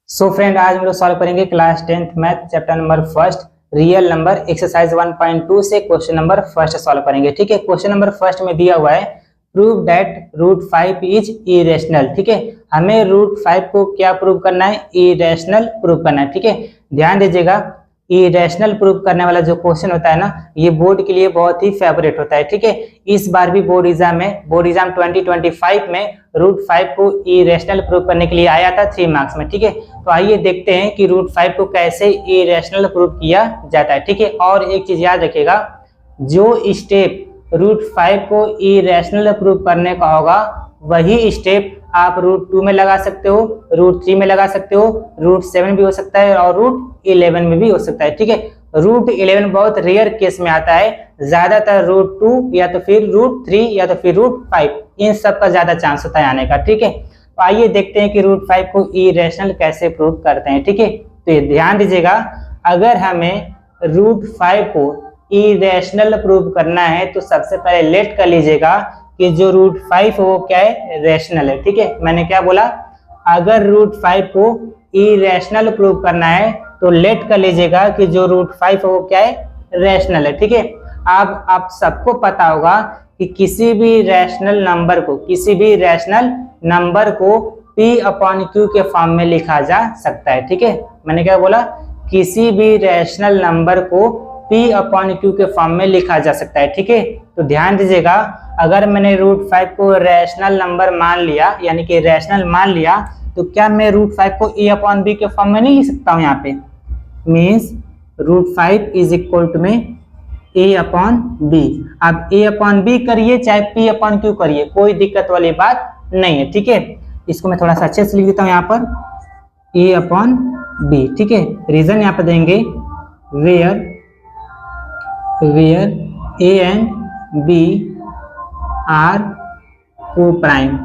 So friend, आज हम लोग सॉल्व करेंगे class 10th math chapter number first real number exercise 1.2 से क्वेश्चन नंबर फर्स्ट सॉल्व करेंगे। ठीक है, क्वेश्चन नंबर फर्स्ट में दिया हुआ है prove that root 5 is irrational. ठीक है, हमें रूट 5 को क्या प्रूव करना है? इरेशनल प्रूव करना है। ठीक है, ध्यान दीजिएगा, इरेशनल प्रूव करने वाला जो क्वेश्चन होता है ना, ये बोर्ड के लिए बहुत ही फेवरेट होता है। ठीक है, इस बार भी बोर्ड एग्जाम 2025 में रूट 5 को इरेशनल प्रूव करने के लिए आया था 3 मार्क्स में। ठीक है, तो आइए देखते हैं कि रूट 5 को कैसे इरेशनल प्रूव किया जाता है। ठीक है, और एक चीज याद रखिएगा, जो स्टेप रूट 5 को इरेशनल प्रूव करने का होगा वही स्टेप आप रूट 2 में लगा सकते हो, रूट 3 में लगा सकते हो, रूट 7 भी हो सकता है और रूट 11 में भी हो सकता है। ठीक है, रूट 11 बहुत रेयर केस में आता है, ज्यादातर रूट 2 या तो फिर रूट 3 या तो फिर रूट 5, इन सब का ज्यादा चांस होता है आने का। ठीक है, तो आइए देखते हैं कि रूट 5 को इरेशनल कैसे प्रूव करते हैं। ठीक है, तो ये ध्यान दीजिएगा, अगर हमें रूट 5 को इरेशनल प्रूव करना है तो सबसे पहले लेट कर लीजिएगा कि जो रूट 5 है वो क्या है? रेशनल है। ठीक है, मैंने क्या बोला? अगर रूट 5 को इरेशनल प्रूव करना है तो लेट कर लीजिएगा कि जो रूट 5 है वो क्या है? रेशनल है। ठीक है, अब आप सबको पता होगा कि किसी भी रैशनल नंबर को P/Q के फॉर्म में लिखा जा सकता है। ठीक है, मैंने क्या बोला? किसी भी रैशनल नंबर को P/Q के फॉर्म में लिखा जा सकता है। ठीक है, तो ध्यान दीजिएगा, अगर मैंने रूट 5 को रैशनल नंबर मान लिया, यानी कि रैशनल मान लिया, तो क्या मैं रूट 5 को A/B के फॉर्म में नहीं लिख सकता हूँ? यहाँ पे means root 5 is equal to में A/B। अब A/B करिए चाहे P/Q करिए, कोई दिक्कत वाली बात नहीं है। ठीक है, इसको मैं थोड़ा सा अच्छे से लिख देता हूँ यहाँ पर A/B। ठीक है, रीजन यहाँ पर देंगे where A and B are coprime.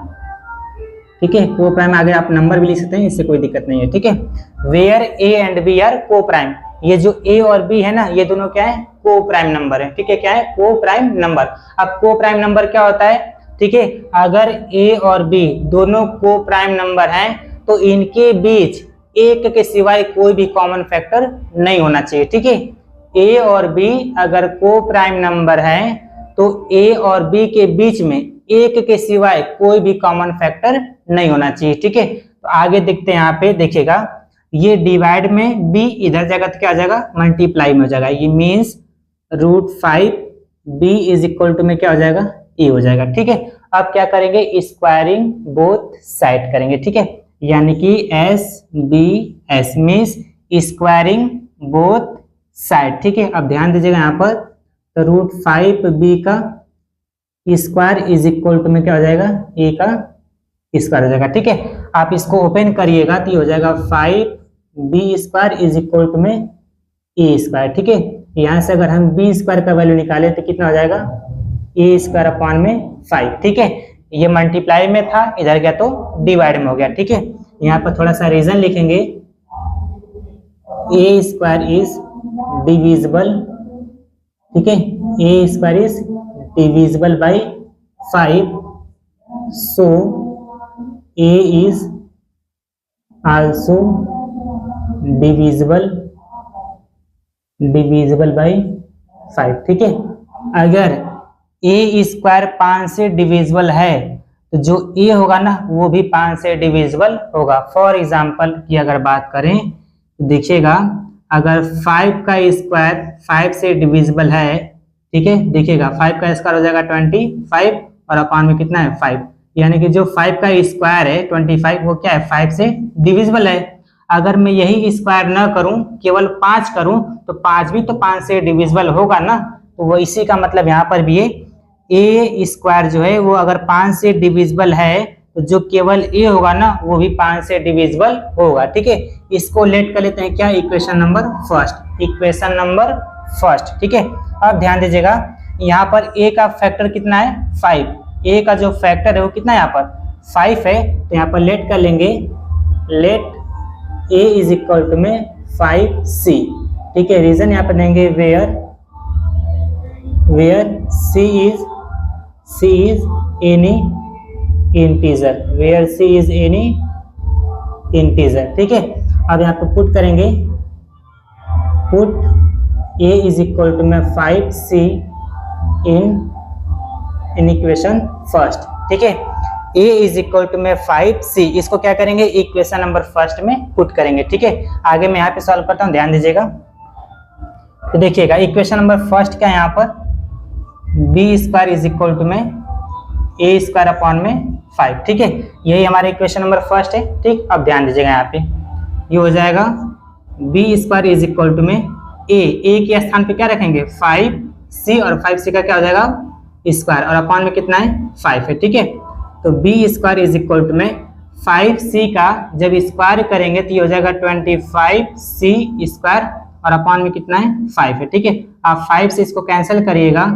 ठीक है, को प्राइम आगे आप नंबर भी लिख सकते हैं, इससे कोई दिक्कत नहीं है। ठीक है, where A and B are coprime, ये जो A और B है ना, ये दोनों क्या है? को प्राइम नंबर है। ठीक है, क्या है? को प्राइम नंबर। अब को प्राइम नंबर क्या होता है? ठीक है, अगर A और B दोनों को प्राइम नंबर हैं तो इनके बीच एक के सिवाय कोई भी कॉमन फैक्टर नहीं होना चाहिए। ठीक है, A और B अगर को प्राइम नंबर है तो A और B के बीच में एक के सिवाय कोई भी कॉमन फैक्टर नहीं होना चाहिए। ठीक है, तो आगे देखते हैं, यहाँ पे देखिएगा, ये डिवाइड में B इधर जाएगा तो क्या आ जाएगा? मल्टीप्लाई में हो जाएगा। ये means root 5B is equal to में क्या हो जाएगा? E हो जाएगा। ठीक है, अब क्या करेंगे? स्क्वायरिंग बोथ साइड करेंगे। ठीक है, यानी कि SBS means squaring both side. ठीक है, अब ध्यान दीजिएगा यहाँ पर, तो रूट 5B का स्क्वायर इज इक्वल टू में क्या हो जाएगा? A का स्क्वायर हो जाएगा। ठीक है, आप इसको ओपन करिएगा तो ये हो जाएगा 5B square is equal to में A स्क्वायर। ठीक है, यहाँ से अगर हम B स्क्वायर का वैल्यू निकाले तो कितना हो जाएगा? A स्क्वायर अपॉन में 5। ठीक है, ये मल्टीप्लाई में था, इधर गया तो डिवाइड में हो गया। ठीक है, यहाँ पर थोड़ा सा रीजन लिखेंगे, A स्क्वायर इज डिविजिबल। ठीक है, A square is divisible by 5, so A is also divisible by 5। ठीक है, अगर A स्क्वायर 5 से डिविजिबल है तो जो A होगा ना वो भी 5 से डिविजिबल होगा। फॉर एग्जाम्पल की अगर बात करें तो देखिएगा, अगर 5 का स्क्वायर 5 से डिविजिबल है, ठीक है, देखिएगा 5 का स्क्वायर हो जाएगा 25 और अपॉन में कितना है? 5, यानी कि जो 5 का स्क्वायर है 25 वो क्या है? 5 से डिविजिबल है। अगर मैं यही स्क्वायर ना करूं, केवल 5 करूं, तो 5 भी तो 5 से डिविजिबल होगा ना, तो वो इसी का मतलब यहाँ पर भी है A स्क्वायर जो है वो अगर 5 से डिविजिबल है तो जो केवल A होगा ना वो भी 5 से डिविजिबल होगा। ठीक है, इसको लेट कर लेते हैं क्या? Equation number first. ठीक है, अब ध्यान दीजिएगा, यहाँ पर A का फैक्टर कितना है? 5। A का जो फैक्टर है वो कितना है? यहाँ पर 5 है, तो यहाँ पर लेट कर लेंगे, let A is equal to में 5C। ठीक है, रीजन यहाँ पर देंगे where C is any integer, where C is any integer। ठीक है, अब यहाँ पे पुट करेंगे, put a is equal to में 5c इन इक्वेशन फर्स्ट। ठीक है, a इज इक्वल टू में 5c, इसको क्या करेंगे, इक्वेशन नंबर फर्स्ट में पुट करेंगे। ठीक है, आगे मैं यहाँ पे सॉल्व करता हूँ, ध्यान दीजिएगा। तो देखिएगा इक्वेशन नंबर फर्स्ट क्या है यहाँ पर, B square is equal to में ए स्क्वायर अपॉन में 5। ठीक है, यही हमारा इक्वेशन नंबर फर्स्ट है। ठीक, अब ध्यान दीजिएगा यहाँ पे ये हो जाएगा B square is equal to में ए के स्थान पे क्या रखेंगे 5c, और 5c का क्या हो जाएगा स्क्वायर, और अपॉन में कितना है 5 है। ठीक है, तो B square is equal to में 5c का जब स्क्वायर करेंगे तो ये हो जाएगा 25c स्क्वायर, और अपॉन में कितना है 5 है। ठीक है, आप 5 से इसको कैंसिल करिएगा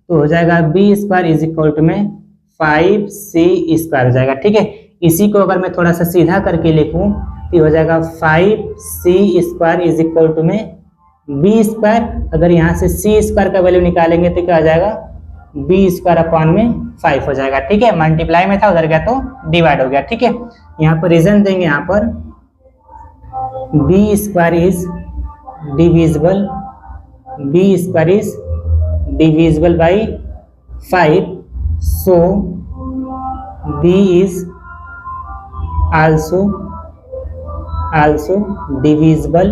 तो हो जाएगा B square is equal to में 5c स्क्वायर हो जाएगा। ठीक है, इसी को अगर मैं थोड़ा सा सीधा करके लिखूं तो हो जाएगा 5c square is equal to में बी स्क्वायर, अगर यहाँ से c स्क्वायर का वैल्यू निकालेंगे तो क्या आ जाएगा बी स्क्वायर अपॉन में 5 हो जाएगा। ठीक है, मल्टीप्लाई में था, उधर गया तो डिवाइड हो गया। ठीक है, यहाँ पर रीजन देंगे, यहाँ पर B square is divisible, B square is divisible by 5, so b is also divisible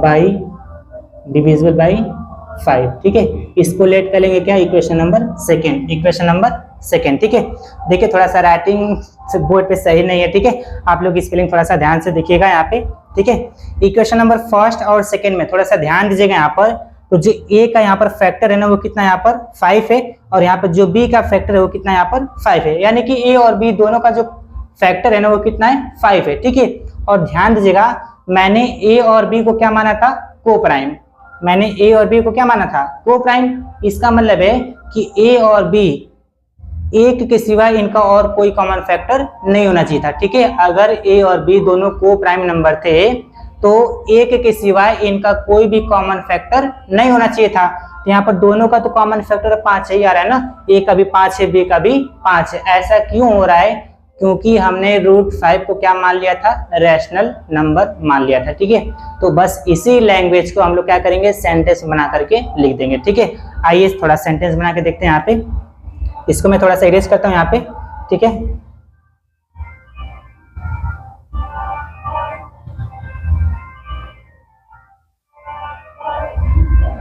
by 5। ठीक है, इसको लेट कर लेंगे क्या, इक्वेशन नंबर सेकेंड। ठीक है, देखिए थोड़ा सा राइटिंग बोर्ड पे सही नहीं है। ठीक है, आप लोग स्पेलिंग थोड़ा सा ध्यान से देखिएगा यहाँ पे। ठीक है, इक्वेशन नंबर फर्स्ट और सेकेंड में थोड़ा सा ध्यान दीजिएगा यहाँ पर। तो जो a का यहाँ पर फैक्टर है ना वो कितना यहाँ पर 5 है, और यहाँ पर जो b का फैक्टर है वो कितना यहाँ पर 5 है, यानी कि a और b दोनों का जो फैक्टर है ना वो कितना है 5 है। ठीक है, और ध्यान दीजिएगा मैंने a और b को क्या माना था, को प्राइम, मैंने a और b को क्या माना था, को प्राइम। इसका मतलब है कि a और b एक के सिवाय इनका और कोई कॉमन फैक्टर नहीं होना चाहिए था। ठीक है, अगर a और b दोनों को प्राइम नंबर थे तो एक के सिवाय इनका कोई भी कॉमन फैक्टर नहीं होना चाहिए था। तो यहाँ पर दोनों का तो कॉमन फैक्टर 5 ही आ रहा है ना, a का भी 5 है, b का भी 5 है। ऐसा क्यों हो रहा है, क्योंकि हमने √5 को क्या मान लिया था, रैशनल नंबर मान लिया था। ठीक है, तो बस इसी लैंग्वेज को हम लोग क्या करेंगे, सेंटेंस बना करके लिख देंगे। ठीक है, आइए थोड़ा सेंटेंस बना के देखते हैं। यहाँ पे इसको मैं थोड़ा सा इरेज करता हूँ यहाँ पे। ठीक है,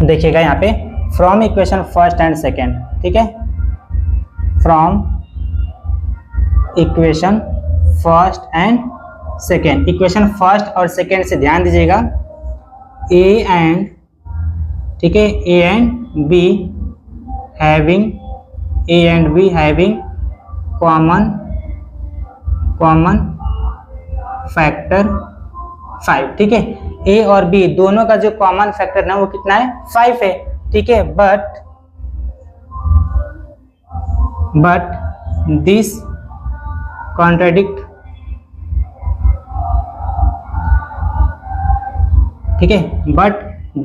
देखिएगा यहाँ पे from equation first and second. ठीक है, from equation first and second, equation first और सेकेंड से ध्यान दीजिएगा a एंड, ठीक है, a and b having common factor 5। ठीक है, a और b दोनों का जो कॉमन फैक्टर ना वो कितना है 5 है। ठीक है, बट दिस कॉन्ट्राडिक्ट, ठीक है, but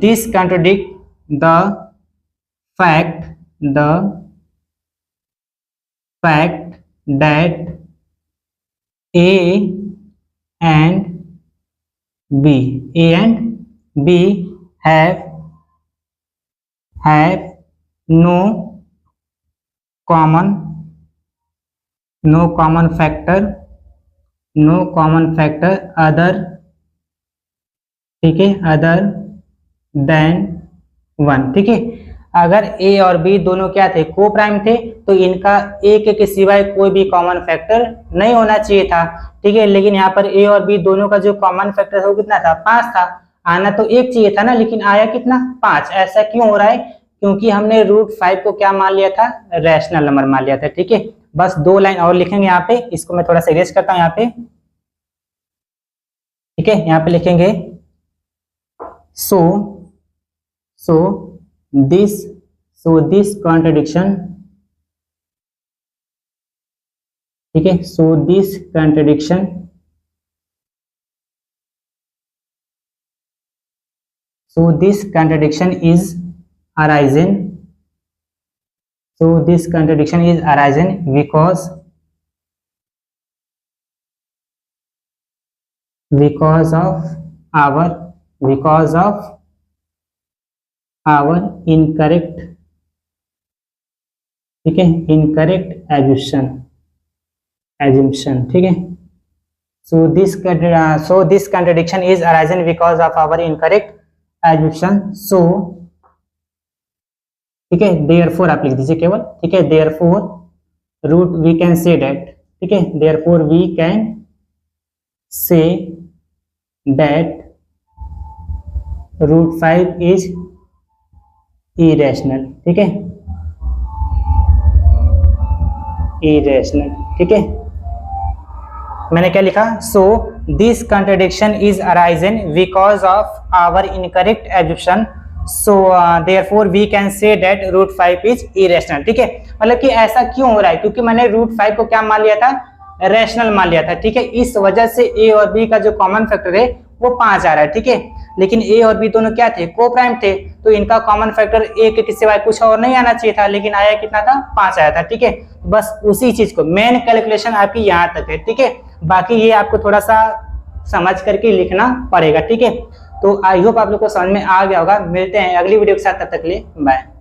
this contradict the fact that a and b have no common factor other, ठीक है, other than 1। ठीक है, अगर a और b दोनों क्या थे, को प्राइम थे, तो इनका एक के सिवाय कोई भी कॉमन फैक्टर नहीं होना चाहिए था। ठीक है, लेकिन यहाँ पर a और b दोनों का जो कॉमन फैक्टर है वो कितना था, 5 था। आना तो एक चाहिए था ना, लेकिन आया कितना, 5। ऐसा क्यों हो रहा है, क्योंकि हमने √5 को क्या मान लिया था, रैशनल नंबर मान लिया था। ठीक है, बस 2 लाइन और लिखेंगे यहाँ पे, इसको मैं थोड़ा सा इरेज करता हूँ यहाँ पे। ठीक है, यहाँ पे लिखेंगे so this contradiction, ठीक है, so this contradiction is arising because because of our incorrect, ठीक है, incorrect assumption, ठीक है। so this contradiction is arisen because of our incorrect assumption, so ठीक है, therefore आप लिख दीजिए केवल, ठीक है, therefore root we can say that, ठीक है, therefore we can say that root 5 is irrational, ठीक है, irrational, ठीक है। मैंने क्या लिखा, so this contradiction is arisen because of our incorrect assumption, so therefore we can say that root 5 is irrational, ठीक है। मतलब कि ऐसा क्यों हो रहा है, क्योंकि मैंने root 5 को क्या मान लिया था, रैशनल मान लिया था, ठीक है। इस वजह से a और b का जो कॉमन फैक्टर है वो 5 आ रहा है, ठीक है। लेकिन a और b दोनों क्या थे, को प्राइम थे, तो इनका कॉमन फैक्टर a के सिवाय कुछ और नहीं आना चाहिए था, लेकिन आया कितना था, 5 आया था, ठीक है। बस उसी चीज को, मेन कैलकुलेशन आपकी यहाँ तक है, ठीक है। बाकी ये आपको थोड़ा सा समझ करके लिखना पड़ेगा, ठीक है। तो आई होप आप लोग को समझ में आ गया होगा। मिलते हैं अगली वीडियो के साथ, तब तक के लिए बाय।